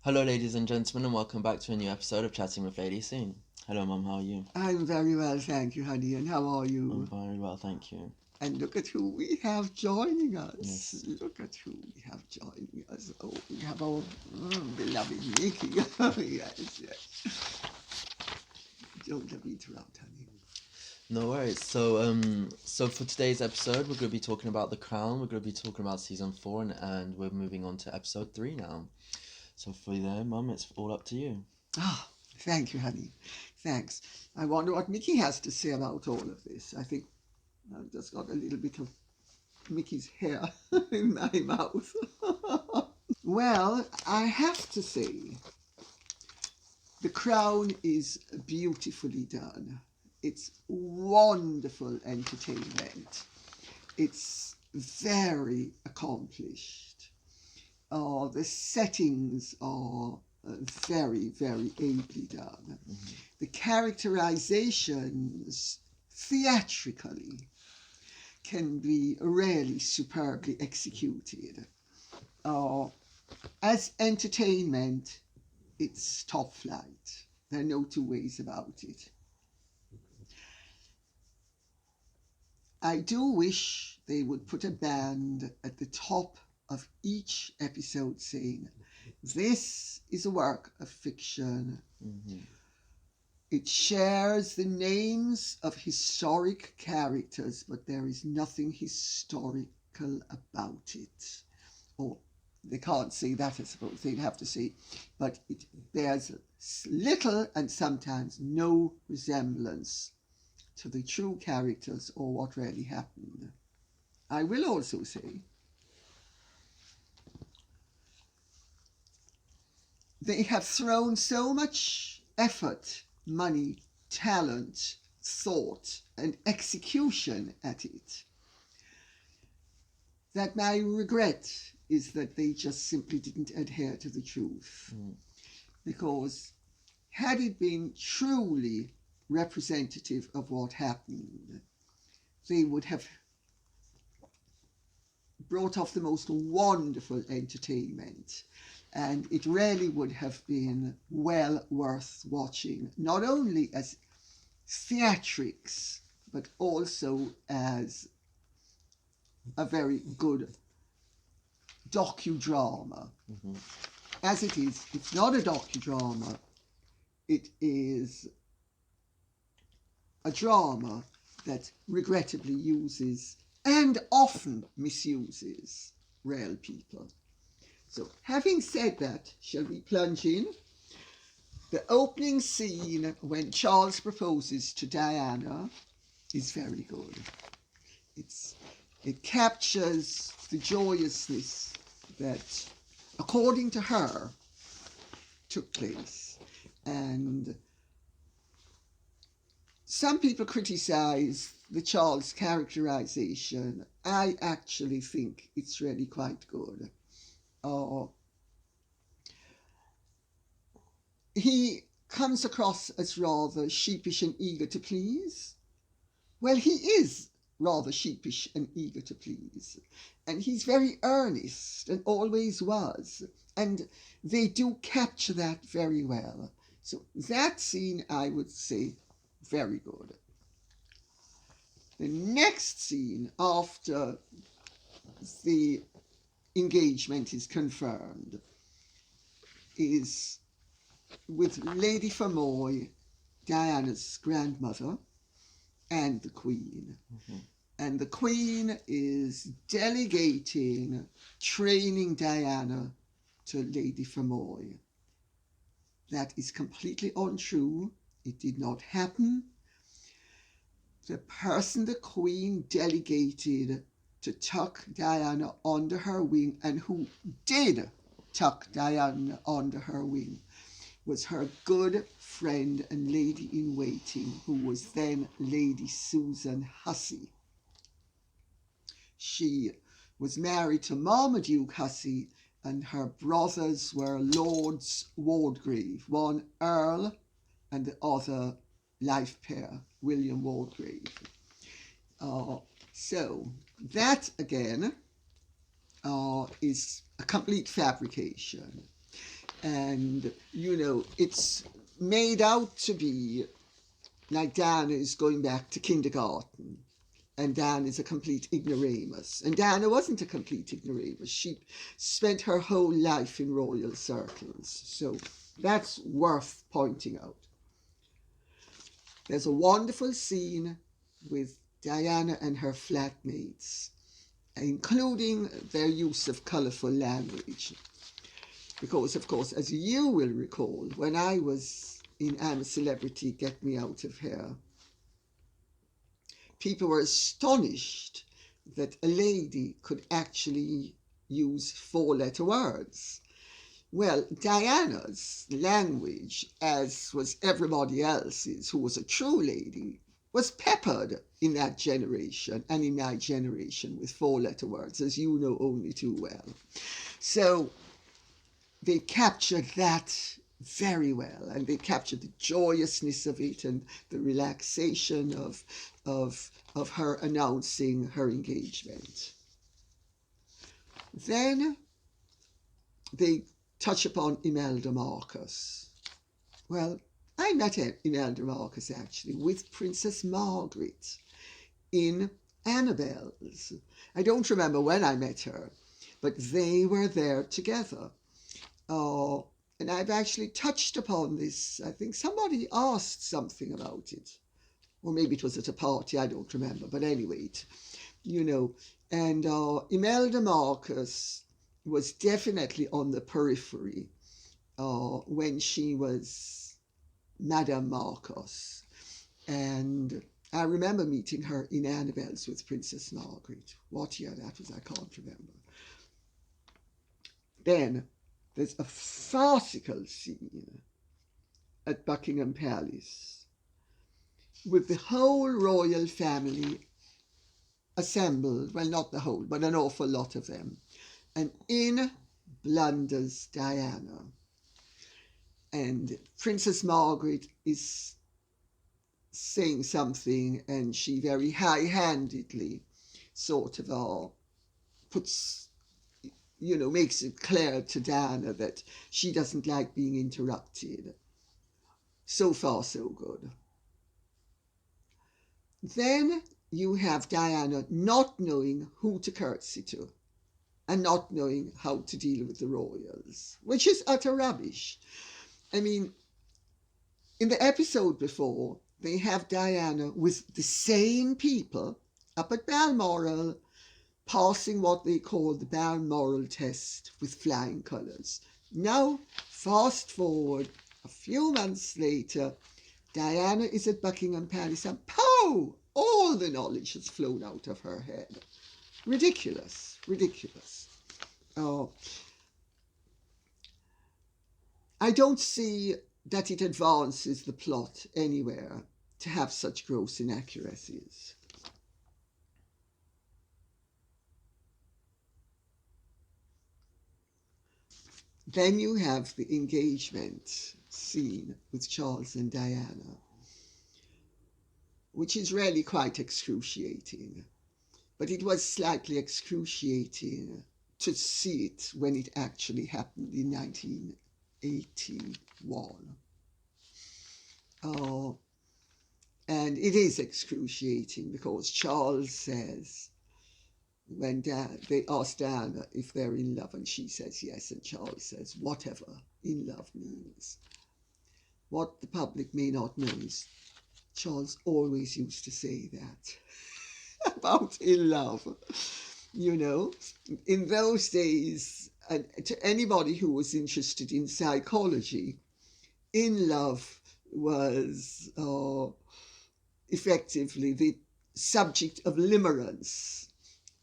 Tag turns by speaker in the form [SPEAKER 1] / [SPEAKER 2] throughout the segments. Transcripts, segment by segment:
[SPEAKER 1] Hello, ladies and gentlemen, and welcome back to a new episode of Chatting with Lady Soon. Hello, Mum, how are you?
[SPEAKER 2] I'm very well, thank you, honey. And how are
[SPEAKER 1] I'm
[SPEAKER 2] you?
[SPEAKER 1] very well, thank you.
[SPEAKER 2] And look at who we have joining us.
[SPEAKER 1] Yes.
[SPEAKER 2] Look at who we have joining us. Oh, we have our beloved Mickey. Yes, yes. Don't let me interrupt, honey.
[SPEAKER 1] No worries. So for today's episode, we're going to be talking about The Crown. We're going to be talking about season 4, and we're moving on to episode 3 now. So for you there, Mum, it's all up to you.
[SPEAKER 2] Ah, thank you, honey. Thanks. I wonder what Mickey has to say about all of this. I think I've just got a little bit of Mickey's hair in my mouth. Well, I have to say, The Crown is beautifully done. It's wonderful entertainment. It's very accomplished. The settings are very, very ably done.
[SPEAKER 1] Mm-hmm.
[SPEAKER 2] The characterizations theatrically can be really superbly executed. As entertainment, it's top flight. There are no two ways about it. I do wish they would put a band at the top of each episode saying, this is a work of fiction.
[SPEAKER 1] Mm-hmm.
[SPEAKER 2] It shares the names of historic characters, but there is nothing historical about it. Or they can't say that, I suppose. They'd have to say, but it bears little and sometimes no resemblance to the true characters or what really happened. I will also say they have thrown so much effort, money, talent, thought, and execution at it that my regret is that they just simply didn't adhere to the truth. Because had it been truly representative of what happened, they would have brought off the most wonderful entertainment, and it really would have been well worth watching, not only as theatrics but also as a very good docudrama.
[SPEAKER 1] Mm-hmm.
[SPEAKER 2] As it is, it's not a docudrama, it is a drama that regrettably uses and often misuses real people. So, having said that, shall we plunge in? The opening scene when Charles proposes to Diana is very good. It captures the joyousness that, according to her, took place. And some people criticize the Charles characterization. I actually think it's really quite good. He comes across as rather sheepish and eager to please. Well, he is rather sheepish and eager to please. And he's very earnest and always was. And they do capture that very well. So that scene, I would say, very good. The next scene after the engagement is confirmed is with Lady Fermoy, Diana's grandmother, and the Queen.
[SPEAKER 1] Mm-hmm.
[SPEAKER 2] And the Queen is delegating training Diana to Lady Fermoy. That is completely untrue. It did not happen. The person the Queen delegated to tuck Diana under her wing, and who did tuck Diana under her wing, was her good friend and lady-in-waiting, who was then Lady Susan Hussey. She was married to Marmaduke Hussey, and her brothers were Lords Wardegrave, one Earl and the other life pair, William Wardegrave. So that again is a complete fabrication. And, it's made out to be like Diana is going back to kindergarten. And Diana is a complete ignoramus. And Diana wasn't a complete ignoramus. She spent her whole life in royal circles. So that's worth pointing out. There's a wonderful scene with Diana and her flatmates, including their use of colourful language. Because, of course, as you will recall, when I was in I'm a Celebrity, Get Me Out of Here, people were astonished that a lady could actually use four-letter words. Well, Diana's language, as was everybody else's who was a true lady, was peppered in that generation and in my generation with four-letter words, as you know only too well. So they captured that very well, and they captured the joyousness of it and the relaxation of her announcing her engagement. Then they touch upon Imelda Marcus. Well, I met Imelda Marcus actually with Princess Margaret in Annabelle's. I don't remember when I met her, but they were there together. And I've actually touched upon this. I think somebody asked something about it. Or maybe it was at a party, I don't remember. But anyway, and Imelda Marcus was definitely on the periphery when she was Madame Marcos. And I remember meeting her in Annabelle's with Princess Margaret. What year that was, I can't remember. Then there's a farcical scene at Buckingham Palace with the whole royal family assembled. Well, not the whole, but an awful lot of them. And in blunders Diana. And Princess Margaret is saying something, and she very high-handedly sort of puts, makes it clear to Diana that she doesn't like being interrupted. So far, so good. Then you have Diana not knowing who to curtsy to and not knowing how to deal with the royals, which is utter rubbish. I mean, in the episode before, they have Diana with the same people up at Balmoral passing what they call the Balmoral Test with flying colours. Now, fast forward a few months later, Diana is at Buckingham Palace and pow! All the knowledge has flown out of her head. Ridiculous, ridiculous. I don't see that it advances the plot anywhere to have such gross inaccuracies. Then you have the engagement scene with Charles and Diana, which is really quite excruciating. But it was slightly excruciating to see it when it actually happened in 1981. And it is excruciating because Charles says, when they ask Diana if they're in love, and she says yes, and Charles says, whatever in love means. What the public may not know is Charles always used to say that about in love. In those days, and to anybody who was interested in psychology, in love was effectively the subject of limerence.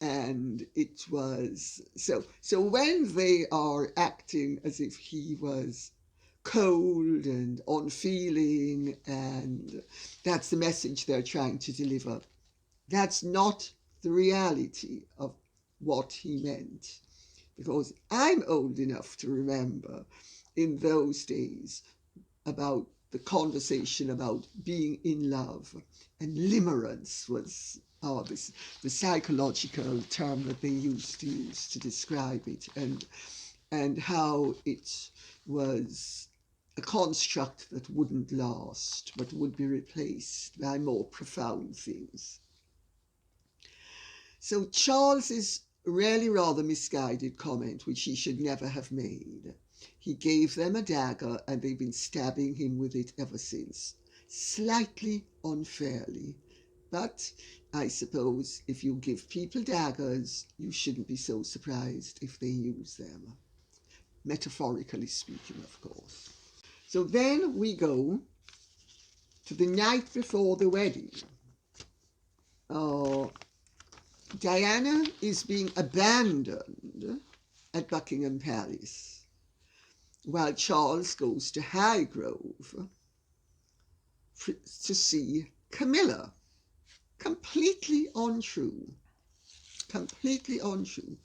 [SPEAKER 2] And it was so when they are acting as if he was cold and unfeeling, and that's the message they're trying to deliver, that's not the reality of what he meant. Because I'm old enough to remember in those days about the conversation about being in love, and limerence was the psychological term that they used to use to describe it. and how it was a construct that wouldn't last, but would be replaced by more profound things. So Charles's really rather misguided comment, which he should never have made. He gave them a dagger and they've been stabbing him with it ever since. Slightly unfairly, but I suppose if you give people daggers, you shouldn't be so surprised if they use them. Metaphorically speaking, of course. So then we go to the night before the wedding. Diana is being abandoned at Buckingham Palace, while Charles goes to Highgrove to see Camilla. Completely untrue. Completely untrue.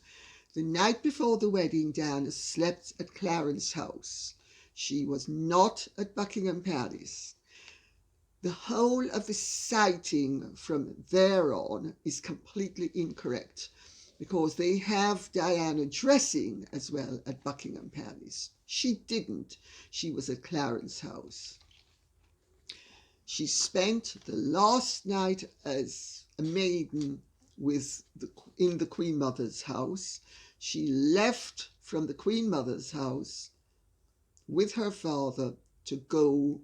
[SPEAKER 2] The night before the wedding, Diana slept at Clarence's house. She was not at Buckingham Palace. The whole of the citing from there on is completely incorrect because they have Diana dressing as well at Buckingham Palace. She didn't. She was at Clarence's house. She spent the last night as a maiden in the Queen Mother's house. She left from the Queen Mother's house with her father to go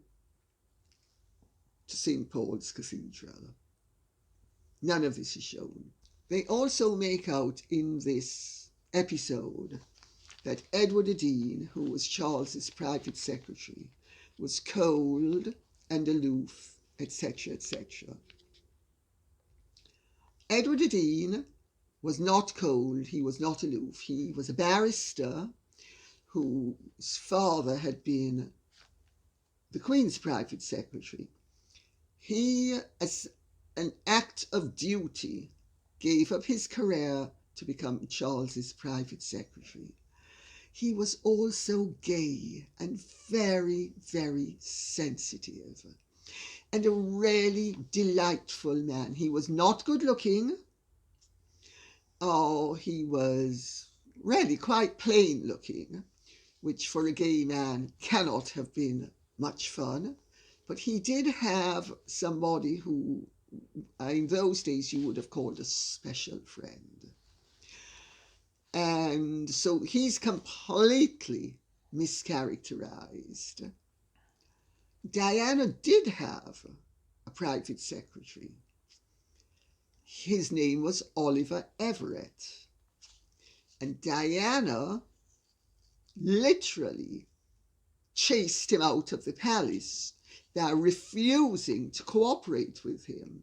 [SPEAKER 2] to St. Paul's Cathedral. None of this is shown. They also make out in this episode that Edward Adeane, who was Charles's private secretary, was cold and aloof, etc., etc. Edward Adeane was not cold, he was not aloof. He was a barrister whose father had been the Queen's private secretary. He, as an act of duty, gave up his career to become Charles's private secretary. He was also gay and very, very sensitive and a really delightful man. He was not good looking. He was really quite plain looking, which for a gay man cannot have been much fun. But he did have somebody who, in those days, you would have called a special friend. And so he's completely mischaracterized. Diana did have a private secretary. His name was Oliver Everett. And Diana literally chased him out of the palace. They are refusing to cooperate with him.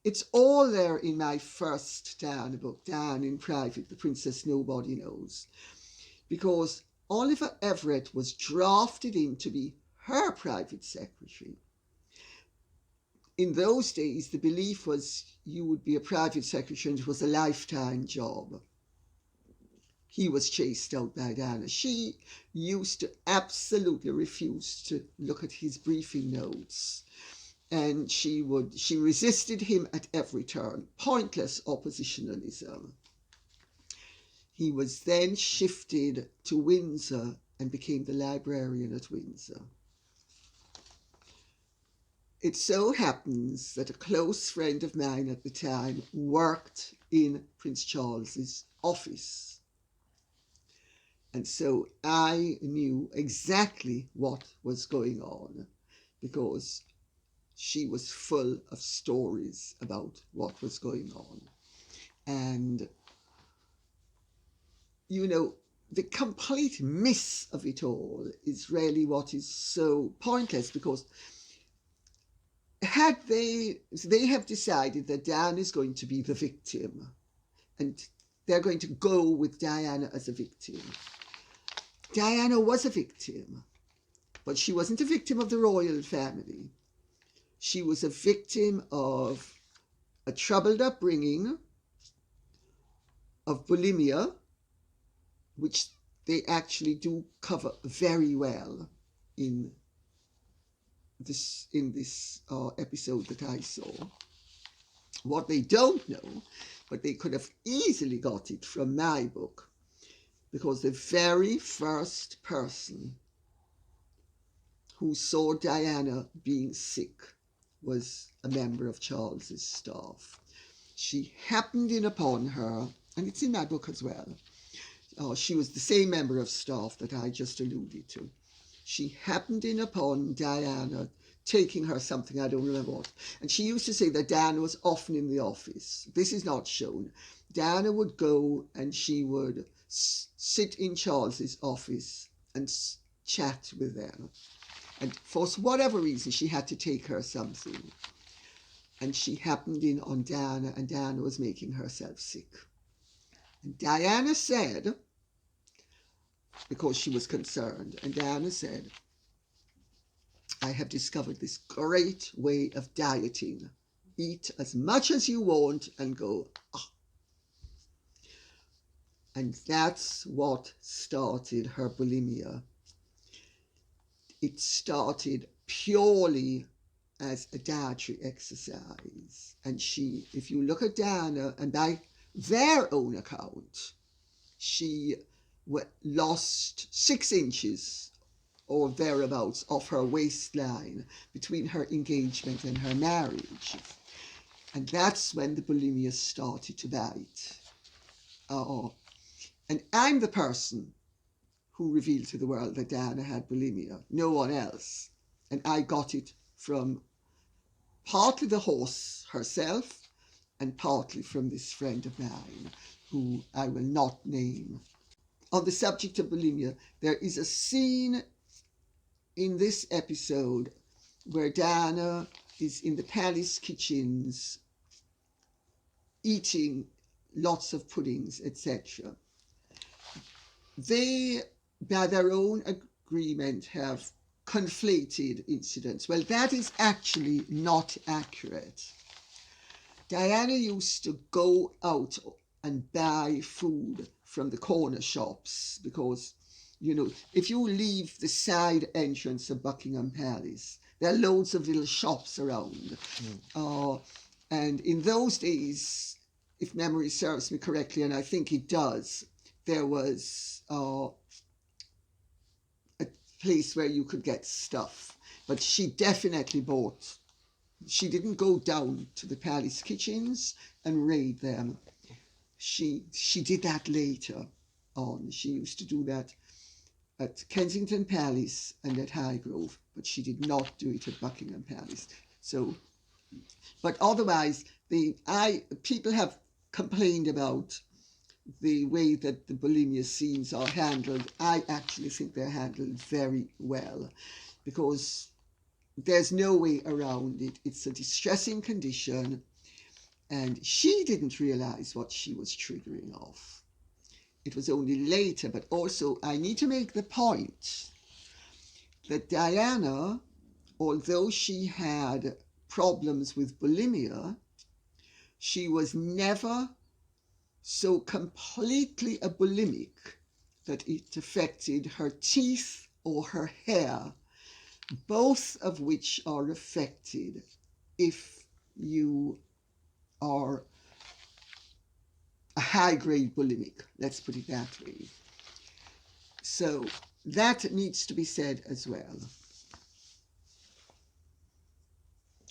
[SPEAKER 2] It's all there in my first Diana book, Diana in Private, The Princess Nobody Knows, because Oliver Everett was drafted in to be her private secretary. In those days, the belief was you would be a private secretary and it was a lifetime job. He was chased out by Diana. She used to absolutely refuse to look at his briefing notes. And she resisted him at every turn. Pointless oppositionalism. He was then shifted to Windsor and became the librarian at Windsor. It so happens that a close friend of mine at the time worked in Prince Charles's office. And so I knew exactly what was going on because she was full of stories about what was going on. And, you know, the complete miss of it all is really what is so pointless, because they have decided that Diana is going to be the victim and they're going to go with Diana as a victim. Diana was a victim, but she wasn't a victim of the royal family. She was a victim of a troubled upbringing, of bulimia, which they actually do cover very well in this episode that I saw. What they don't know, but they could have easily got it from my book, because the very first person who saw Diana being sick was a member of Charles's staff. She happened in upon her, and it's in that book as well. She was the same member of staff that I just alluded to. She happened in upon Diana taking her something, I don't remember what. And she used to say that Diana was often in the office. This is not shown. Diana would go and she would sit in Charles's office and chat with them. And for whatever reason, she had to take her something. And she happened in on Diana, and Diana was making herself sick. And Diana said, because she was concerned, and Diana said, I have discovered this great way of dieting. Eat as much as you want and go, ah. And that's what started her bulimia. It started purely as a dietary exercise. And she, if you look at Diana, and by their own account, she lost 6 inches or thereabouts of her waistline between her engagement and her marriage. And that's when the bulimia started to bite. And I'm the person who revealed to the world that Diana had bulimia, no one else. And I got it from partly the horse herself and partly from this friend of mine, who I will not name. On the subject of bulimia, there is a scene in this episode where Diana is in the palace kitchens eating lots of puddings, etc. They, by their own agreement, have conflated incidents. Well, that is actually not accurate. Diana used to go out and buy food from the corner shops because, you know, if you leave the side entrance of Buckingham Palace, there are loads of little shops around. And in those days, if memory serves me correctly, and I think it does, there was a place where you could get stuff. But she definitely bought. She didn't go down to the palace kitchens and raid them. She did that later on. She used to do that at Kensington Palace and at Highgrove, but she did not do it at Buckingham Palace. So, but otherwise, people have complained about the way that the bulimia scenes are handled. I actually think they're handled very well, because there's no way around it. It's a distressing condition, and she didn't realize what she was triggering off. It was only later, but also I need to make the point that Diana, although she had problems with bulimia, she was never so completely a bulimic that it affected her teeth or her hair, both of which are affected if you are a high-grade bulimic, let's put it that way. So that needs to be said as well.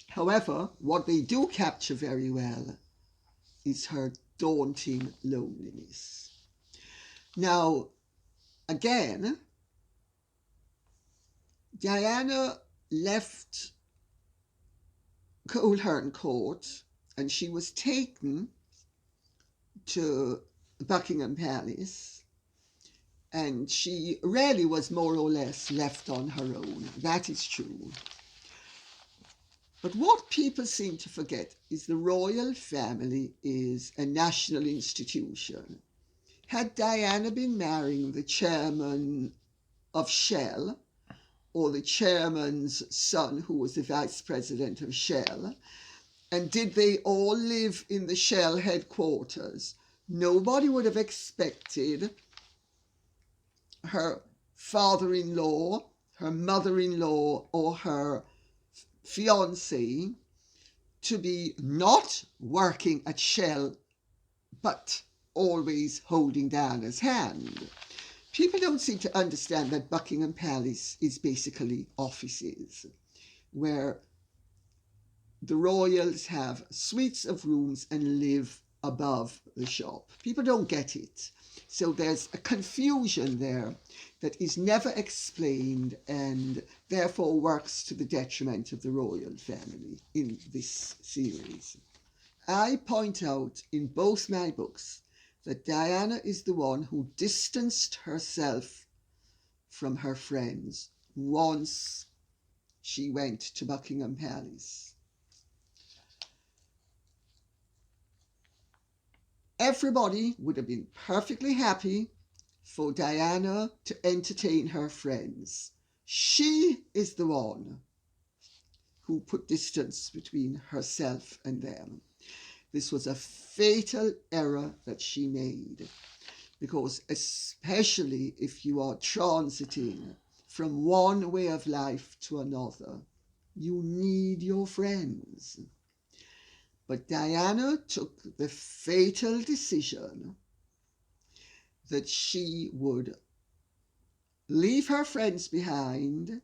[SPEAKER 2] However, what they do capture very well is her daunting loneliness. Now, again, Diana left Coleherne Court and she was taken to Buckingham Palace, and she really was more or less left on her own. That is true. But what people seem to forget is the royal family is a national institution. Had Diana been marrying the chairman of Shell, or the chairman's son who was the vice president of Shell, and did they all live in the Shell headquarters, nobody would have expected her father-in-law, her mother-in-law, or her fiancé to be not working at Shell, but always holding Diana's hand. People don't seem to understand that Buckingham Palace is basically offices where the royals have suites of rooms and live above the shop. People don't get it. So there's a confusion there that is never explained and therefore works to the detriment of the royal family in this series. I point out in both my books that Diana is the one who distanced herself from her friends once she went to Buckingham Palace. Everybody would have been perfectly happy for Diana to entertain her friends. She is the one who put distance between herself and them. This was a fatal error that she made, because especially if you are transiting from one way of life to another, you need your friends. But Diana took the fatal decision that she would leave her friends behind.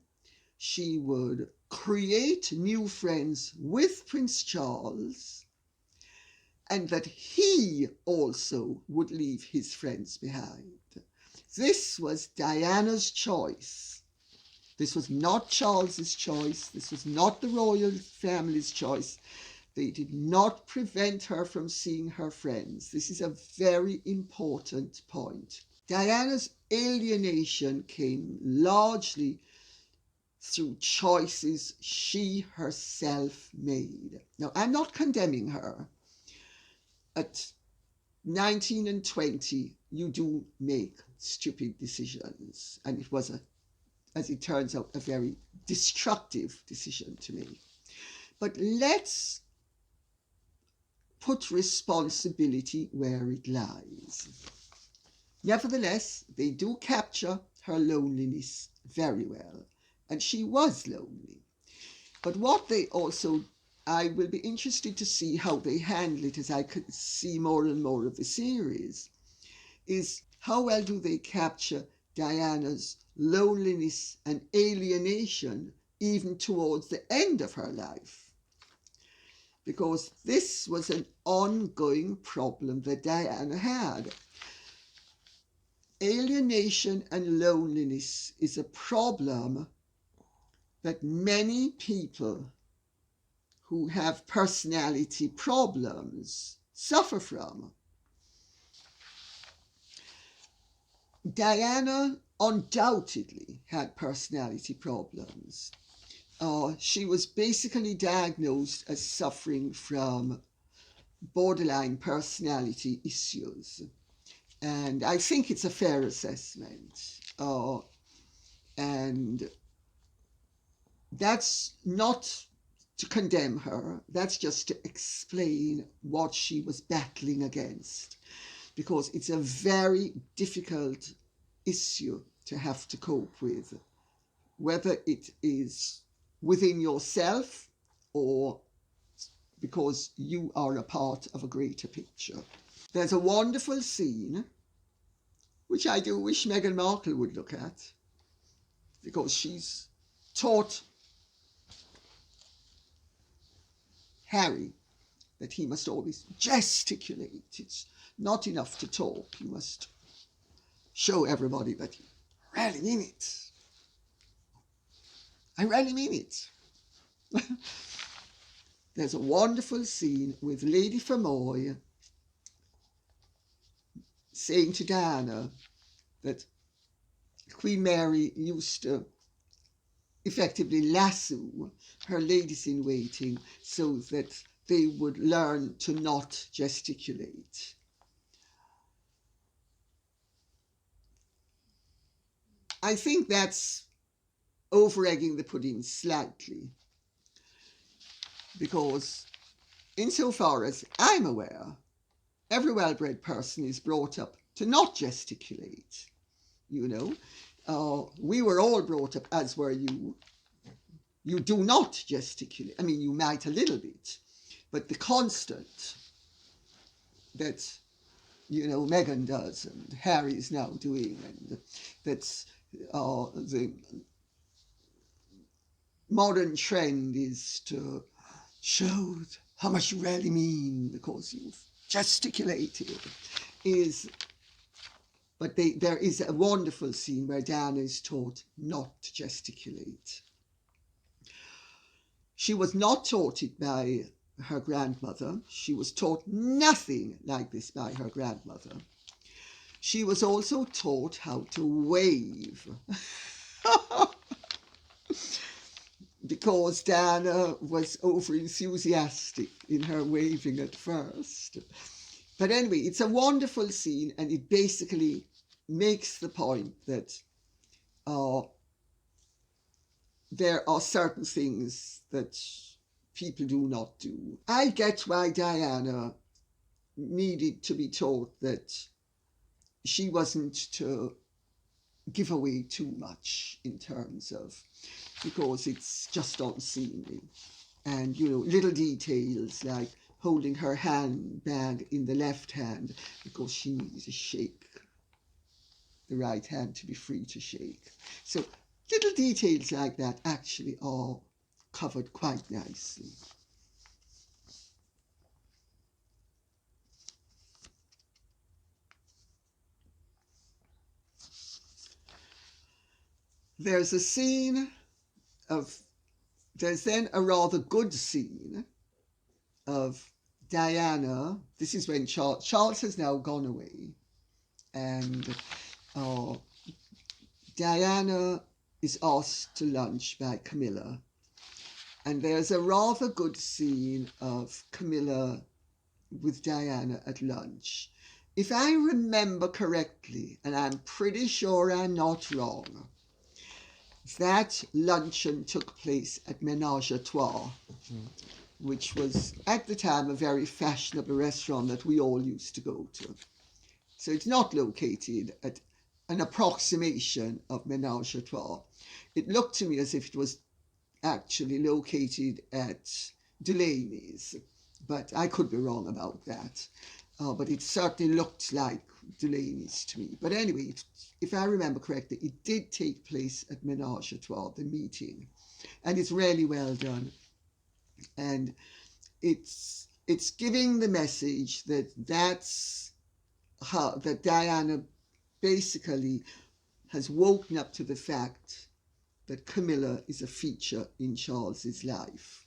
[SPEAKER 2] She would create new friends with Prince Charles, and that he also would leave his friends behind. This was Diana's choice. This was not Charles's choice. This was not the royal family's choice. They did not prevent her from seeing her friends. This is a very important point. Diana's alienation came largely through choices she herself made. Now, I'm not condemning her. At 19 and 20, you do make stupid decisions. And it was, as it turns out, a very destructive decision to make. But let's put responsibility where it lies. Nevertheless, they do capture her loneliness very well. And she was lonely. But what they also, I will be interested to see how they handle it as I could see more and more of the series, is how well do they capture Diana's loneliness and alienation even towards the end of her life. Because this was an ongoing problem that Diana had. Alienation and loneliness is a problem that many people who have personality problems suffer from. Diana undoubtedly had personality problems. She was basically diagnosed as suffering from borderline personality issues. And I think it's a fair assessment. And that's not to condemn her. That's just to explain what she was battling against. Because it's a very difficult issue to have to cope with, whether it is within yourself or because you are a part of a greater picture. There's a wonderful scene, which I do wish Meghan Markle would look at, because she's taught Harry that he must always gesticulate. It's not enough to talk. You must show everybody that you really mean it. I really mean it. There's a wonderful scene with Lady Fermoy saying to Diana that Queen Mary used to effectively lasso her ladies-in-waiting so that they would learn to not gesticulate. I think that's over-egging the pudding slightly, because insofar as I'm aware, every well-bred person is brought up to not gesticulate. You know, we were all brought up, as were you. You do not gesticulate. I mean, you might a little bit, but the constant that Meghan does and Harry is now doing, and that's the modern trend is to show how much you really mean because you've gesticulated. But there is a wonderful scene where Diana is taught not to gesticulate. She was not taught it by her grandmother. She was taught nothing like this by her grandmother. She was also taught how to wave. Because Diana was over enthusiastic in her waving at first. But anyway, it's a wonderful scene, and it basically makes the point that there are certain things that people do not do. I get why Diana needed to be taught that she wasn't to give away too much in terms of, because it's just unseemly. And, little details like holding her handbag in the left hand because she needed to shake the right hand to be free to shake. So little details like that actually are covered quite nicely. There's then a rather good scene of Diana. This is when Charles has now gone away, and Diana is asked to lunch by Camilla. And there's a rather good scene of Camilla with Diana at lunch. If I remember correctly, and I'm pretty sure I'm not wrong, that luncheon took place at Menage Trois, which was at the time a very fashionable restaurant that we all used to go to. So it's not located at an approximation of Menage Trois. It looked to me as if it was actually located at Delaney's, but I could be wrong about that. But it certainly looked like Delaney's to me. But anyway, if I remember correctly, it did take place at Menage Trois, the meeting, and it's really well done. And it's giving the message that that Diana basically has woken up to the fact that Camilla is a feature in Charles's life.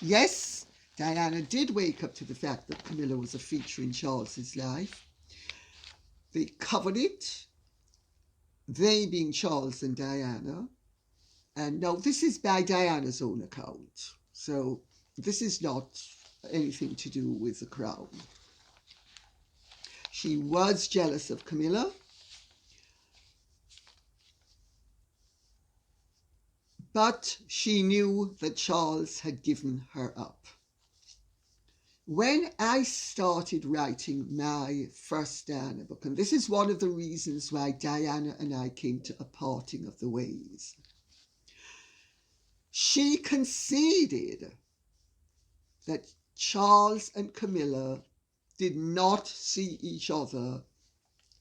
[SPEAKER 2] Yes, Diana did wake up to the fact that Camilla was a feature in Charles's life. They covered it, they being Charles and Diana. And now this is by Diana's own account. So this is not anything to do with the crown. She was jealous of Camilla, but she knew that Charles had given her up. When I started writing my first Diana book, and this is one of the reasons why Diana and I came to a parting of the ways, she conceded that Charles and Camilla did not see each other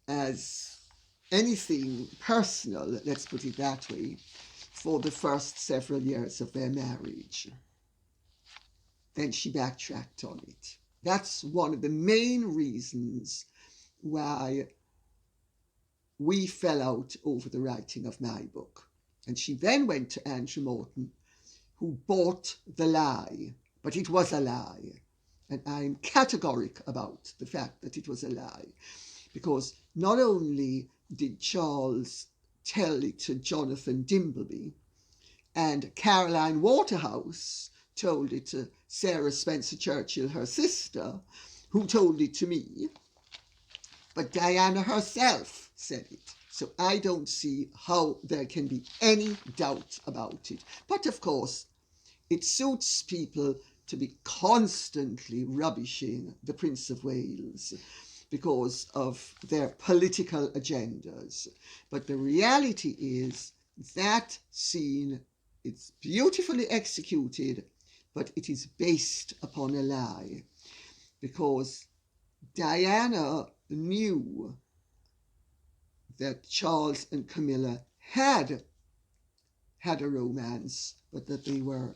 [SPEAKER 2] as anything personal, let's put it that way, for the first several years of their marriage. Then she backtracked on it. That's one of the main reasons why we fell out over the writing of my book. And she then went to Andrew Morton, who bought the lie, but it was a lie. And I'm categoric about the fact that it was a lie, because not only did Charles tell it to Jonathan Dimbleby, and Caroline Waterhouse told it to Sarah Spencer Churchill, her sister, who told it to me, but Diana herself said it. So I don't see how there can be any doubt about it. But of course, it suits people to be constantly rubbishing the Prince of Wales because of their political agendas. But the reality is that scene, it's beautifully executed, but it is based upon a lie, because Diana knew that Charles and Camilla had a romance, but that they were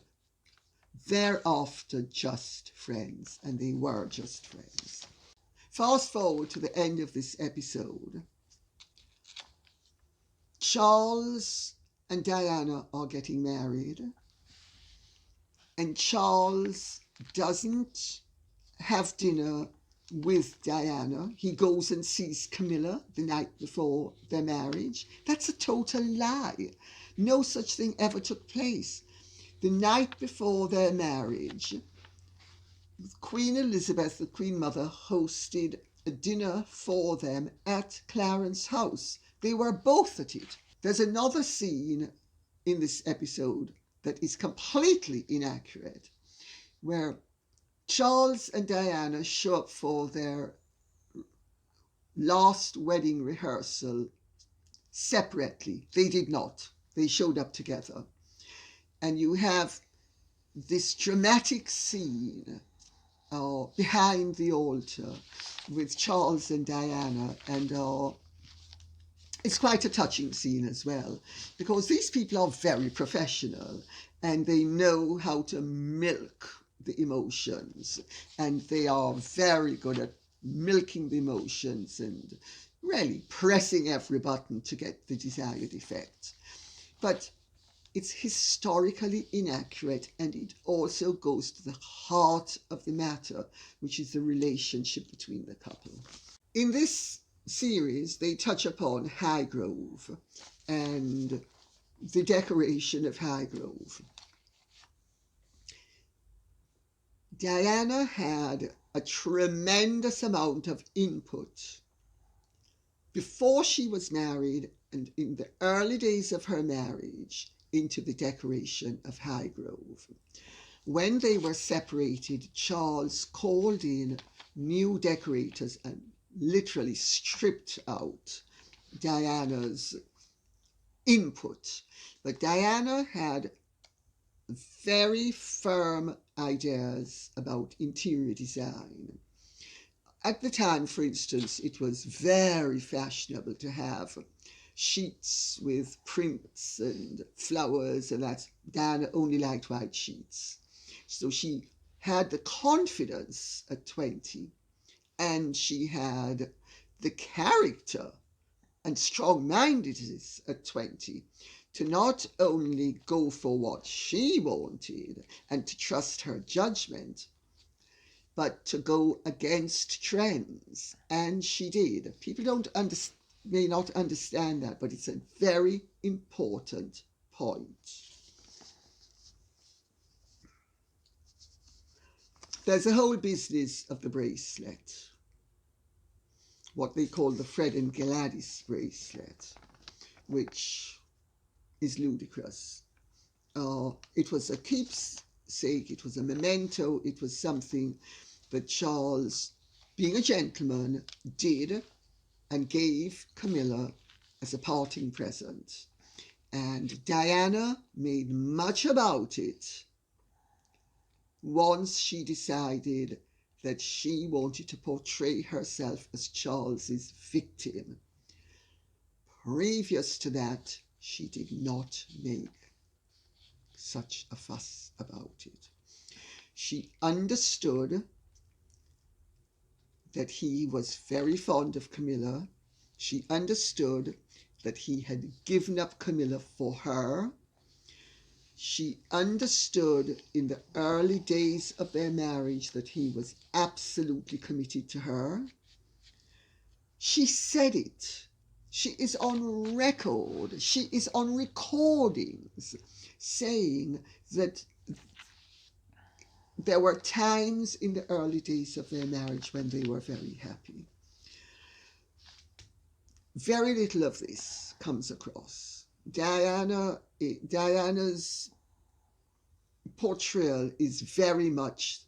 [SPEAKER 2] thereafter just friends, and they were just friends. Fast forward to the end of this episode. Charles and Diana are getting married, and Charles doesn't have dinner with Diana. He goes and sees Camilla the night before their marriage. That's a total lie. No such thing ever took place. The night before their marriage, Queen Elizabeth, the Queen Mother, hosted a dinner for them at Clarence House. They were both at it. There's another scene in this episode that is completely inaccurate, where Charles and Diana show up for their last wedding rehearsal separately. They did not. They showed up together. And you have this dramatic scene behind the altar with Charles and Diana, and it's quite a touching scene as well, because these people are very professional and they know how to milk the emotions, and they are very good at milking the emotions and really pressing every button to get the desired effect. But it's historically inaccurate, and it also goes to the heart of the matter, which is the relationship between the couple. In this series, they touch upon Highgrove and the decoration of Highgrove. Diana had a tremendous amount of input before she was married and in the early days of her marriage into the decoration of Highgrove. When they were separated, Charles called in new decorators and literally stripped out Diana's input. But Diana had very firm ideas about interior design. At the time, for instance, it was very fashionable to have sheets with prints and flowers, and that. Diana only liked white sheets. So she had the confidence at 20, and she had the character and strong-mindedness at 20 to not only go for what she wanted and to trust her judgment, but to go against trends. And she did. People may not understand that, but it's a very important point. There's a whole business of the bracelet, what they call the Fred and Gladys bracelet, which is ludicrous. It was a keepsake, it was a memento, it was something that Charles, being a gentleman, did and gave Camilla as a parting present. And Diana made much about it once she decided that she wanted to portray herself as Charles's victim. Previous to that, she did not make such a fuss about it. She understood that he was very fond of Camilla. She understood that he had given up Camilla for her. She understood in the early days of their marriage that he was absolutely committed to her. She said it. She is on record. She is on recordings saying that there were times in the early days of their marriage when they were very happy. Very little of this comes across. Diana's portrayal is very much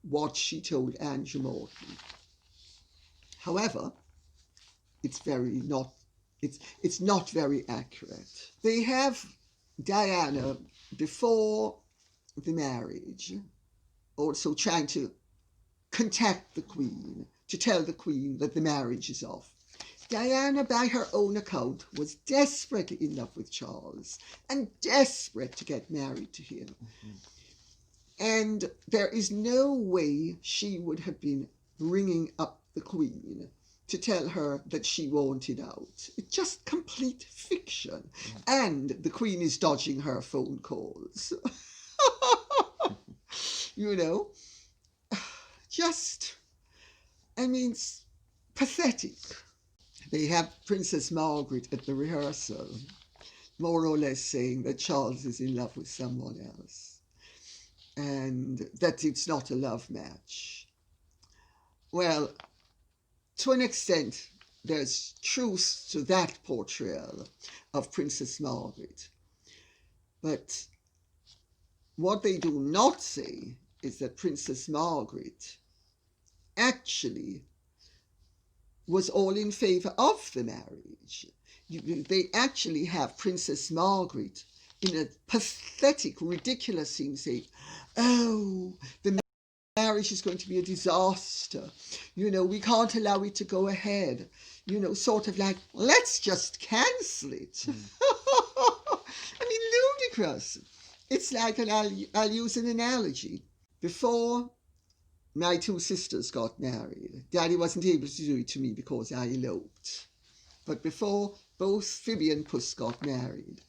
[SPEAKER 2] what she told Andrew Morton. However, it's not very accurate. They have Diana before the marriage also trying to contact the Queen to tell the Queen that the marriage is off. Diana, by her own account, was desperately in love with Charles and desperate to get married to him. And there is no way she would have been ringing up the Queen to tell her that she wanted out. It's just complete fiction. And the Queen is dodging her phone calls. You know, just, I mean, it's pathetic. They have Princess Margaret at the rehearsal, more or less saying that Charles is in love with someone else and that it's not a love match. Well, to an extent, there's truth to that portrayal of Princess Margaret. But what they do not say is that Princess Margaret actually was all in favour of the marriage. They actually have Princess Margaret in a pathetic, ridiculous scene saying, oh, the marriage is going to be a disaster. You know, we can't allow it to go ahead. You know, sort of like, let's just cancel it. I mean, ludicrous. It's like, I'll use an analogy. Before my two sisters got married, Daddy wasn't able to do it to me because I eloped. But before both Phoebe and Puss got married,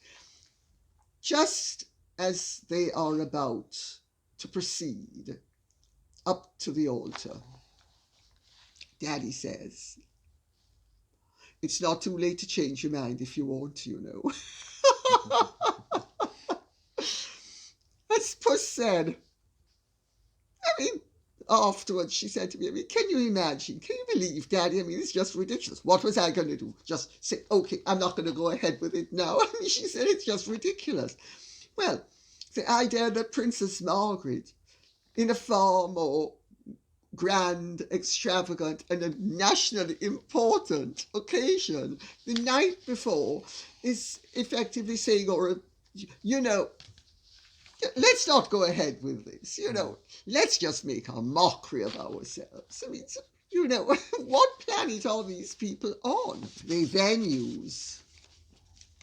[SPEAKER 2] just as they are about to proceed up to the altar, Daddy says, it's not too late to change your mind if you want to, you know. As Puss said, I mean, afterwards she said to me, I mean, can you imagine, can you believe, Daddy? I mean, it's just ridiculous. What was I going to do? Just say, okay, I'm not going to go ahead with it now. I mean, she said it's just ridiculous. Well, the idea that Princess Margaret, in a far more grand, extravagant, and a nationally important occasion, the night before, is effectively saying, or, you know, let's not go ahead with this, you know, let's just make a mockery of ourselves. I mean, you know, what planet are these people on? They then use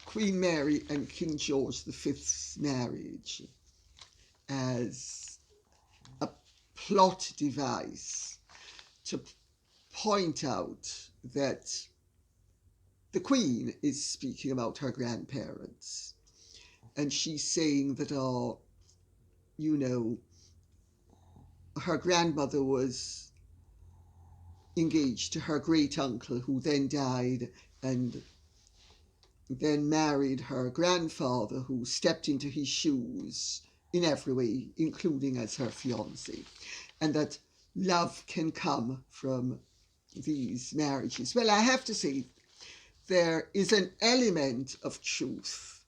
[SPEAKER 2] Queen Mary and King George V's marriage as a plot device to point out that the Queen is speaking about her grandparents. And she's saying that, you know, her grandmother was engaged to her great uncle, who then died and then married her grandfather, who stepped into his shoes in every way, including as her fiancé, and that love can come from these marriages. Well, I have to say, there is an element of truth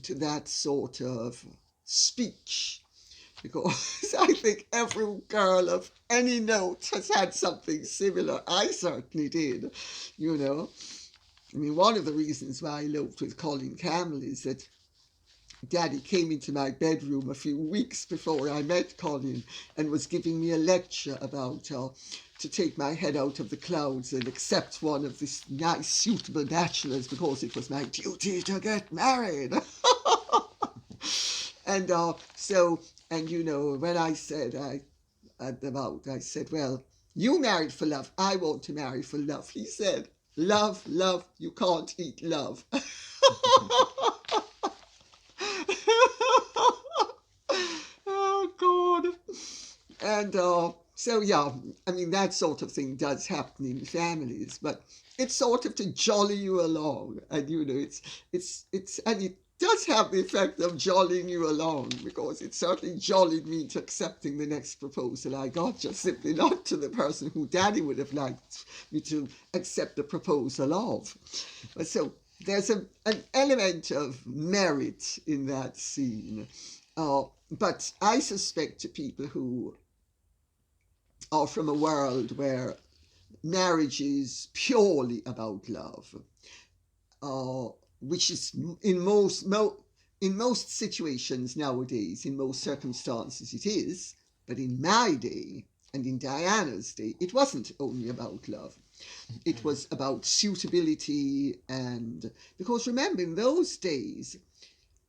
[SPEAKER 2] to that sort of speech, because I think every girl of any note has had something similar. I certainly did, you know. I mean, one of the reasons why I eloped with Colin Campbell is that Daddy came into my bedroom a few weeks before I met Colin and was giving me a lecture about to take my head out of the clouds and accept one of these nice, suitable bachelors because it was my duty to get married. And and you know, when I said, I said, well, you married for love, I want to marry for love. He said, love, love, you can't eat love. Oh, God. And so, yeah, I mean, that sort of thing does happen in families, but it's sort of to jolly you along. And, you know, and it does have the effect of jollying you along, because it certainly jollied me into accepting the next proposal I got, just simply not to the person who Daddy would have liked me to accept the proposal of. But so there's an element of merit in that scene. But I suspect to people who are from a world where marriage is purely about love, which is in most situations nowadays, in most circumstances it is, but in my day, And in Diana's day, it wasn't only about love. It was about suitability, and because remember, in those days,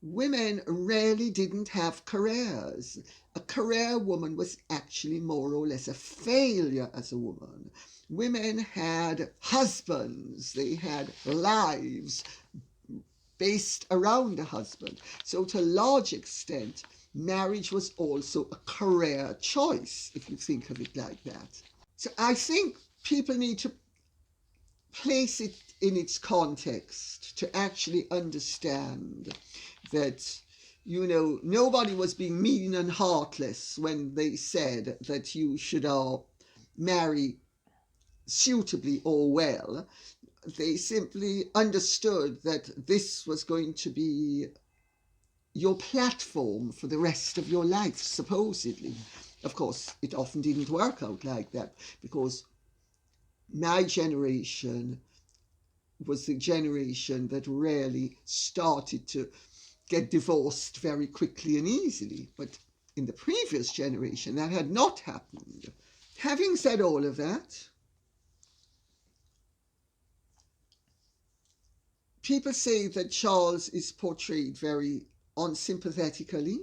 [SPEAKER 2] women really didn't have careers. A career woman was actually more or less a failure as a woman. Women had husbands, they had lives based around a husband. So, to a large extent, marriage was also a career choice, if you think of it like that. So, I think people need to place it in its context to actually understand that, you know, nobody was being mean and heartless when they said that you should marry suitably or well. They simply understood that this was going to be your platform for the rest of your life, supposedly. Of course, it often didn't work out like that, because my generation was the generation that really started to get divorced very quickly and easily. But in the previous generation, that had not happened. Having said all of that, people say that Charles is portrayed very unsympathetically.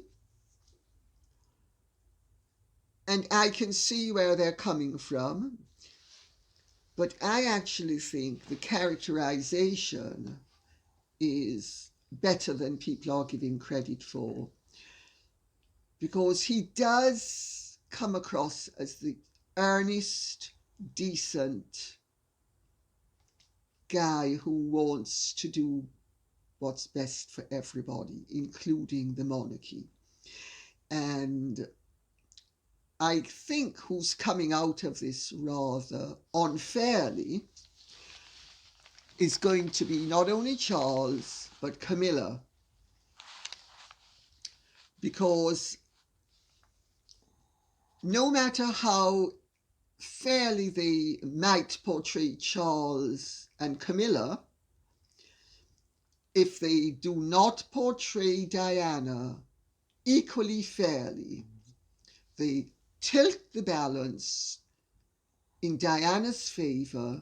[SPEAKER 2] And I can see where they're coming from. But I actually think the characterization is better than people are giving credit for, because he does come across as the earnest, decent guy who wants to do what's best for everybody, including the monarchy. And I think who's coming out of this rather unfairly is going to be not only Charles, but Camilla. Because no matter how fairly they might portray Charles and Camilla, if they do not portray Diana equally fairly, they tilt the balance in Diana's favour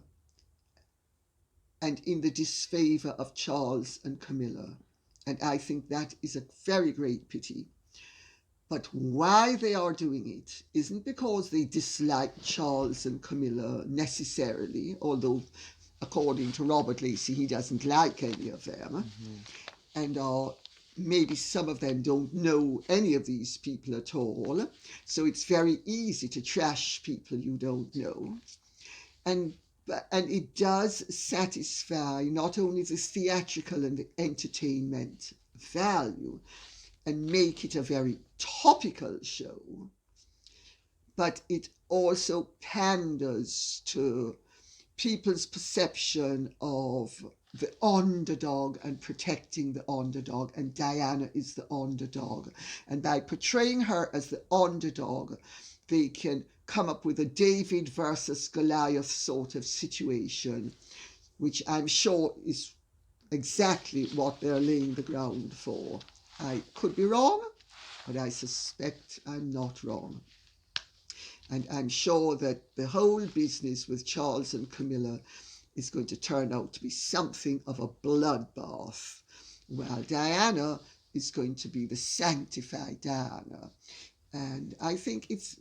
[SPEAKER 2] and in the disfavour of Charles and Camilla. And I think that is a very great pity. But why they are doing it isn't because they dislike Charles and Camilla necessarily, although according to Robert Lacey, he doesn't like any of them. And maybe some of them don't know any of these people at all. So it's very easy to trash people you don't know. And it does satisfy not only the theatrical and the entertainment value and make it a very topical show, but it also panders to people's perception of the underdog and protecting the underdog, and Diana is the underdog. And by portraying her as the underdog, they can come up with a David versus Goliath sort of situation, which I'm sure is exactly what they're laying the ground for. I could be wrong, but I suspect I'm not wrong. And I'm sure that the whole business with Charles and Camilla is going to turn out to be something of a bloodbath, while Diana is going to be the sanctified Diana. And I think it's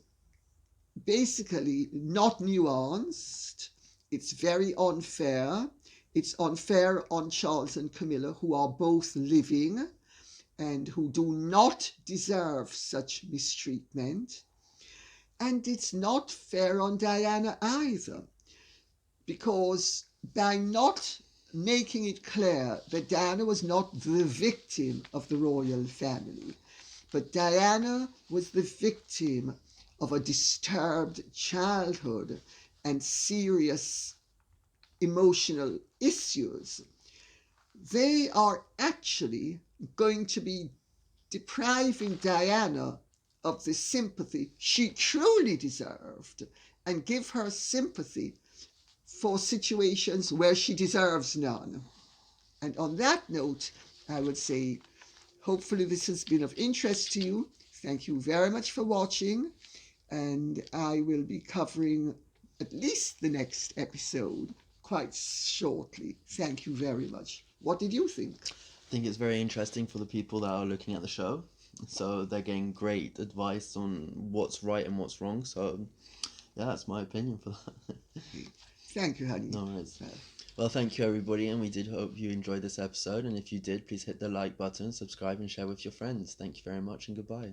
[SPEAKER 2] basically not nuanced. It's very unfair. It's unfair on Charles and Camilla, who are both living and who do not deserve such mistreatment. And it's not fair on Diana either, because by not making it clear that Diana was not the victim of the royal family, but Diana was the victim of a disturbed childhood and serious emotional issues, they are actually going to be depriving Diana of the sympathy she truly deserved and give her sympathy for situations where she deserves none. And on that note, I would say, hopefully this has been of interest to you. Thank you very much for watching. and I will be covering at least the next episode quite shortly. Thank you very much. What did you think?
[SPEAKER 1] I think it's very interesting for the people that are looking at the show. So they're getting great advice on what's right and what's wrong. So yeah, that's my opinion for that.
[SPEAKER 2] Thank you, honey.
[SPEAKER 1] No worries. Well, thank you everybody, and we did hope you enjoyed this episode. And if you did, please hit the like button, subscribe, and share with your friends. Thank you very much, and goodbye.